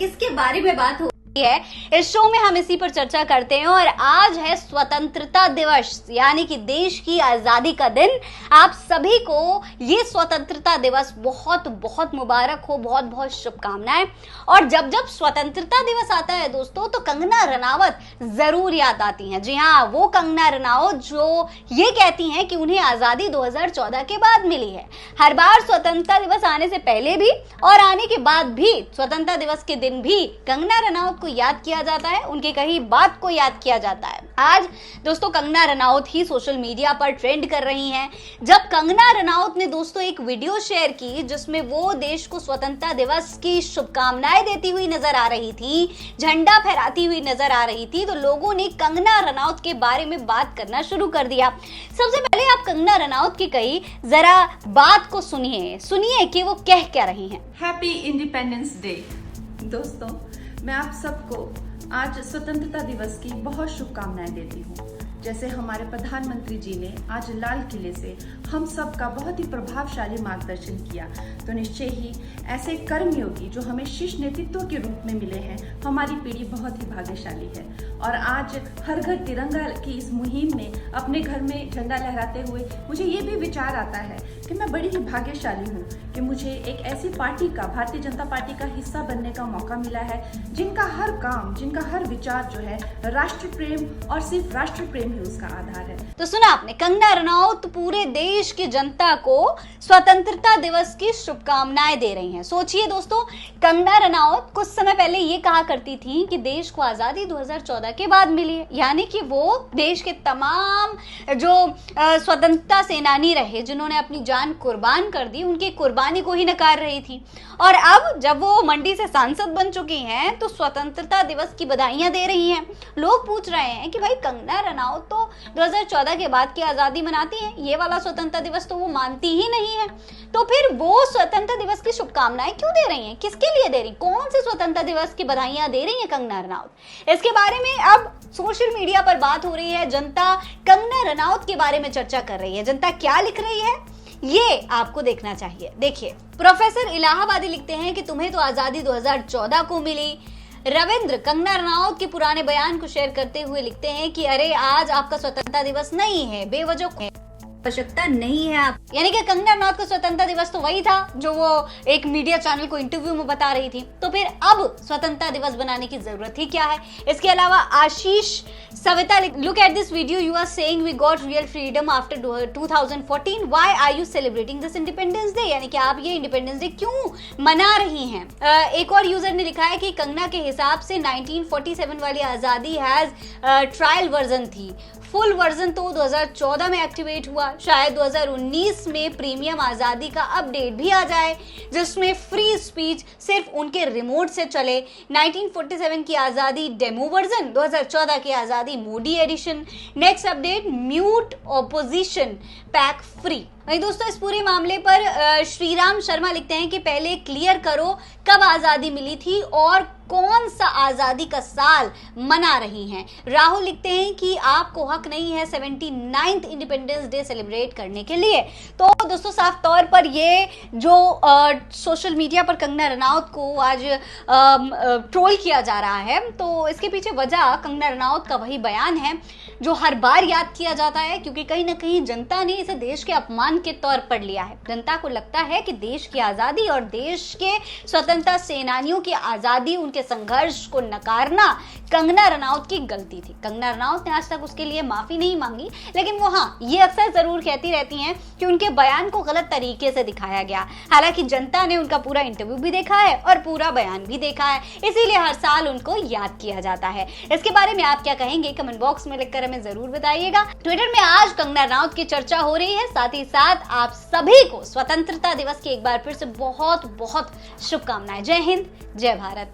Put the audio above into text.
किसके बारे में बात हो है इस शो में हम इसी पर चर्चा करते हैं। और आज है स्वतंत्रता दिवस, यानी कि देश की आजादी का दिन। आप सभी को ये स्वतंत्रता दिवस बहुत बहुत मुबारक हो, बहुत बहुत शुभकामनाएं। और जब जब स्वतंत्रता दिवस आता है दोस्तों, तो कंगना रनावत जरूर याद आती हैं। जी हाँ, वो कंगना रनावत जो ये कहती हैं कि उन्हें आजादी 2014 के बाद मिली है। हर बार स्वतंत्रता दिवस आने से पहले भी और आने के बाद भी, स्वतंत्रता दिवस के दिन भी कंगना रनावत को याद किया जाता है, उनके कही बात को याद किया जाता है। आज दोस्तों कंगना रनावत ही सोशल मीडिया पर ट्रेंड कर रही हैं। जब कंगना रनावत ने दोस्तों एक वीडियो शेयर की जिसमें वो देश को स्वतंत्रता दिवस की शुभकामनाएं देती हुई नजर आ रही थी, झंडा फहराती हुई नजर आ रही थी, तो लोगों ने कंगना रनावत के बारे में बात करना शुरू कर दिया। सबसे पहले आप कंगना रनावत की कही जरा बात को सुनिए कि वो कह क्या रही हैं। हैप्पी इंडिपेंडेंस डे दोस्तों, मैं आप सबको आज स्वतंत्रता दिवस की बहुत शुभकामनाएं देती हूँ। जैसे हमारे प्रधानमंत्री जी ने आज लाल किले से हम सब का बहुत ही प्रभावशाली मार्गदर्शन किया, तो निश्चय ही ऐसे कर्मयोगी जो हमें शीर्ष नेतृत्व के रूप में मिले हैं, हमारी पीढ़ी बहुत ही भाग्यशाली है। और आज हर घर तिरंगा की इस मुहिम में अपने घर में झंडा लहराते हुए मुझे ये भी विचार आता है कि मैं बड़ी ही भाग्यशाली हूँ कि मुझे एक ऐसी पार्टी का, भारतीय जनता पार्टी का हिस्सा बनने का मौका मिला है जिनका हर काम, जिनका हर विचार जो है राष्ट्र प्रेम और सिर्फ राष्ट्र प्रेम ही उसका आधार है। तो सुना आपने, कंगना रनावत पूरे देश की जनता को स्वतंत्रता दिवस की शुभकामनाएं दे रही हैं। सोचिए दोस्तों, कंगना रनावत कुछ समय पहले ये कहा करती थी कि देश को आजादी 2014 के बाद मिली है, यानी कि वो देश के तमाम जो स्वतंत्रता सेनानी रहे, जिन्होंने अपनी जान कुर्बान कर दी, उनकी कुर्बानी को ही नकार रही थी। और अब जब वो मंडी से सांसद बन चुकी हैं, तो स्वतंत्रता दिवस की बधाइयां दे रही हैं। लोग पूछ रहे हैं कि भाई कंगना रनावत तो 2014 के बाद की आजादी मनाती है, ये वाला स्वतंत्रता दिवस तो वो मानती ही नहीं है, तो फिर वो स्वतंत्रता दिवस की शुभकामनाएं क्यों दे रही हैं, किसके लिए दे रही, कौन से स्वतंत्रता दिवस की बधाइयां दे रही हैं कंगना रनावत? इसके बारे में अब सोशल मीडिया पर बात हो रही है। जनता कंगना रनावत के बारे में चर्चा कर रही है। जनता क्या लिख रही है ये आपको देखना चाहिए। देखिए, प्रोफेसर इलाहाबादी लिखते हैं कि तुम्हें तो आजादी 2014 को मिली। रविंद्र कंगना रनावत के पुराने बयान को शेयर करते हुए लिखते हैं कि अरे आज आपका स्वतंत्रता दिवस नहीं है, बेवजह आवश्यकता नहीं है आप, यानी कि कंगना रनावत का स्वतंत्रता दिवस तो वही था जो वो एक मीडिया चैनल को इंटरव्यू में बता रही थी, तो फिर अब स्वतंत्रता दिवस बनाने की जरूरत ही क्या है? इसके अलावा Ashish Savita, look at this video, you are saying we got real freedom after 2014, why are you celebrating this independence day, यानी कि आप ये इंडिपेंडेंस डे क्यों मना रही हैं? एक और यूजर ने लिखा है कि कंगना के हिसाब से 1947 वाली आजादी हैज ट्रायल वर्जन थी, फुल वर्जन तो 2014 में एक्टिवेट हुआ, शायद 2019 में प्रीमियम आजादी का अपडेट भी आ जाए जिसमें फ्री स्पीच सिर्फ उनके रिमोट से चले। 1947 की आजादी डेमो वर्जन, 2014 की आजादी Modi edition, next update mute opposition pack free. वही दोस्तों, इस पूरे मामले पर श्रीराम शर्मा लिखते हैं कि पहले क्लियर करो कब आजादी मिली थी और कौन सा आजादी का साल मना रही हैं। राहुल लिखते हैं कि आपको हक नहीं है 79th इंडिपेंडेंस डे सेलिब्रेट करने के लिए। तो दोस्तों, साफ तौर पर ये जो सोशल मीडिया पर कंगना रनावत को आज ट्रोल किया जा रहा है, तो इसके पीछे वजह कंगना रनावत का वही बयान है जो हर बार याद किया जाता है, क्योंकि कहीं ना कहीं जनता ने इसे देश के अपमान के तौर पर लिया है। जनता को लगता है कि देश की आजादी और देश के स्वतंत्रता सेनानियों की आजादी, उनके संघर्ष को नकारना कंगना रनावत की गलती थी। कंगना रनावत ने आज तक उसके लिए माफी नहीं मांगी, लेकिन वो हाँ ये अक्सर जरूर कहती रहती हैं कि उनके बयान को गलत तरीके से दिखाया गया। हालांकि जनता ने उनका पूरा इंटरव्यू भी देखा है और पूरा बयान भी देखा है, इसीलिए हर साल उनको याद किया जाता है। इसके बारे में आप क्या कहेंगे, कमेंट बॉक्स में लिखकर हमें जरूर बताइएगा। ट्विटर में आज कंगना रनावत की चर्चा हो रही है, साथ ही साथ आप सभी को स्वतंत्रता दिवस की एक बार फिर से बहुत बहुत शुभकामनाएं। जय हिंद, जय भारत।